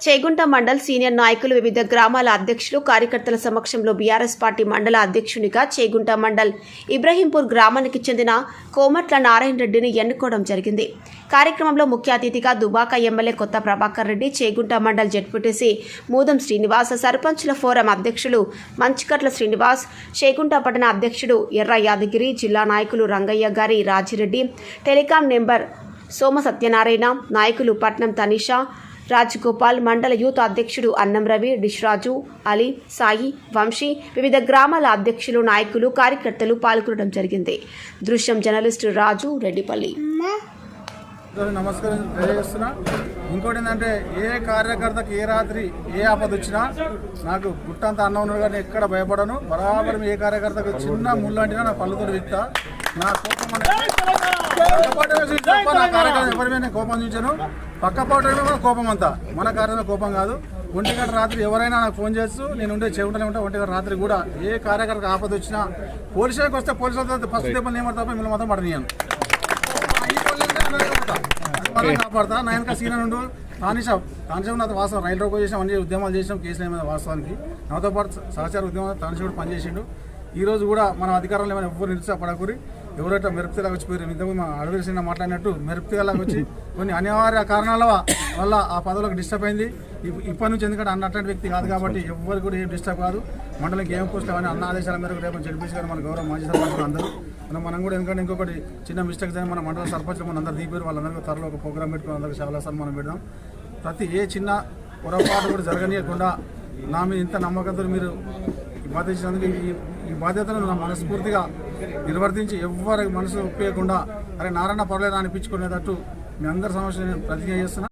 Chegunta mandal senior నాయకులు వివిధ గ్రామాల అధ్యక్షులు కార్యకర్తల సమక్షంలో బీఆర్ఎస్ పార్టీ మండల అధ్యక్షునిగా చేగుంట మండల్ ఇబ్రహీంపూర్ గ్రామానికి చెందిన కోమట్ల నారాయణ రెడ్డిని ఎన్నుకోవడం జరిగింది. కార్యక్రమంలో ముఖ్య అతిథిగా దుబాక ఎమ్మెల్యే కొత్త ప్రభాకర్ రెడ్డి, చేగుంట మండల్ జెడ్పీటీసీ మూదం శ్రీనివాస్, సర్పంచుల ఫోరం అధ్యక్షులు మంచికట్ల శ్రీనివాస్, చేగుంట పట్టణ అధ్యక్షుడు ఎర్ర యాదగిరి, జిల్లా నాయకులు రంగయ్య గారి రాజిరెడ్డి, టెలికాం నెంబర్ సోమ సత్యనారాయణ, నాయకులు పట్నం తనిషా, రాజగోపాల్, మండల యూత్ అధ్యక్షుడు అన్నం రవి, డిష్రాజు, అలీ, సాయి, వంశీ, వివిధ గ్రామాల అధ్యక్షులు, నాయకులు, కార్యకర్తలు పాల్గొనడం జరిగింది. దృశ్యం జర్నలిస్టు రాజు రెడ్డిపల్లి. నమస్కారం తెలియజేస్తున్నా. ఇంకోటి ఏంటంటే ఏ కార్యకర్తకి ఏ రాత్రి ఏ ఆపద వచ్చినా నాకు గుట్టంత అన్నం ఉన్నాడు కానీ ఎక్కడ భయపడను. బరాబర్ ఏ కార్యకర్తకు చిన్న ముళ్ళంటినా నా పళ్ళుతో విక్తా. నా కోపం నా కార్యకర్త ఎవరిమైనా కోపం చూచాను. పక్క పాటలో కూడా కోపం అంతా, మన కార్యక్రమం కోపం కాదు. 1 గంట రాత్రి ఎవరైనా నాకు ఫోన్ చేస్తూ నేను ఉండే చెవుంటూనే ఉంటా. 1 గంట రాత్రి కూడా ఏ కార్యకర్తకు ఆపద వచ్చినా పోలీసు స్టేషన్కి వస్తే పోలీసులతో ఫస్ట్ దెబ్బలు ఏమో తప్ప మిమ్మల్ని మాత్రం పడనీయను. కాపాడతా. నా వెనక సీన నుండు తానిషా నాతో వాస్తవం రైలు రోకో చేసాం, అన్ని ఉద్యమాలు చేసాం, కేసులు ఏమైనా వాస్తవానికి నాతో పాటు సహచార ఉద్యమాలు తానిషా కూడా పనిచేసిండు. ఈరోజు కూడా మనం అధికారంలో ఏమైనా ఎవరు నిరుత్సాహపడకూరి, ఎవరైతే మెరుపులాగా వచ్చిపోయారు. ఇంతకు మా అడవి సిన్న మాట్లాడినట్టు మెరుపులాగా వచ్చి కొన్ని అనివార్య కారణాల వల్ల ఆ పదవులకు డిస్టర్బ్ అయింది. ఇప్పటి నుంచి ఎందుకంటే అన్నటువంటి వ్యక్తి కాదు కాబట్టి ఎవరు కూడా ఏం డిస్టర్బ్ కాదు. మండలికి ఏం పోస్టులు అని అన్న ఆదేశాల మేరకు రేపు జడ్పీసీ గారు మన గౌరవ మాజీ సర్పంచులు అందరూ మనం కూడా ఎందుకంటే ఇంకొకటి చిన్న మిస్టేక్స్ అని మన మండల సర్పంచులు మన అందరూ దీపారు. వాళ్ళందరికీ త్వరలో ఒక ప్రోగ్రామ్ పెట్టుకుని అందరికీ చాలా సార్లు మనం పెడదాం. ప్రతి ఏ చిన్న పొరపాటు కూడా జరగనీయకుండా నా మీద ఇంత నమ్మకంతో మీరు బాధ్యత ఇచ్చినందుకు ఈ బాధ్యతను నా మనస్ఫూర్తిగా నిర్వర్తించి ఎవరి మనసు ఒప్పేయకుండా అరే నారాయణ పర్లేదు అనిపించుకునేటట్టు మీ అందరి సమస్యలు నేను ప్రతిజ్ఞ చేస్తున్నా.